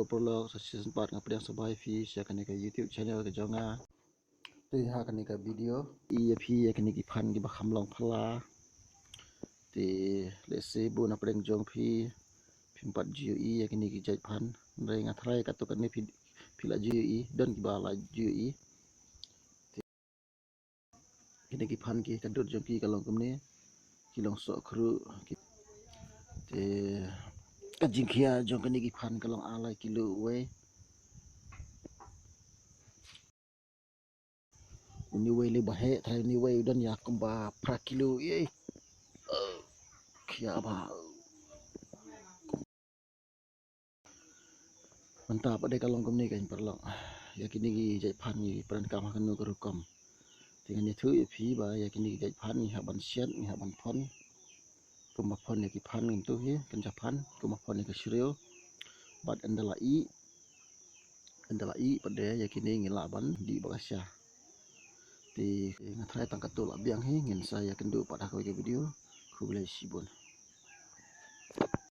perlu season 4 ngapa yang sebai fish ya kan ke YouTube channel ke jonga tu ha kan ke video iya phi ya kan ki phan ki ba kham long phala ti let's say bu na preng jong phi phimpat GUI ya kan ki jai phan ndai ngathrai ka to kan ni phi la GUI don ki ba la GUI kini ki phan ki kadut jong ki kalong kumni ki long so khru ki te kajingkhia jong kini ki phan kalong alai kilo we ni we le bahe thai ni we don ya kumba pra kilo ye khia ba mantap ade kalong kumni kan perlong ya kini ki jai phan ni peran kam kan no kerukom dengan itu phi ba ya kini ki jai phan ni ha ban siat ni ha ban phon kuma phon ni ki phan ngum tu hi kan japan kuma phon ni ke shriu bat andala i pada ya kini ngila ban di bagasya ti ngatrai tangkat tu la biang hi ngin saya kendu pada video ku boleh sibun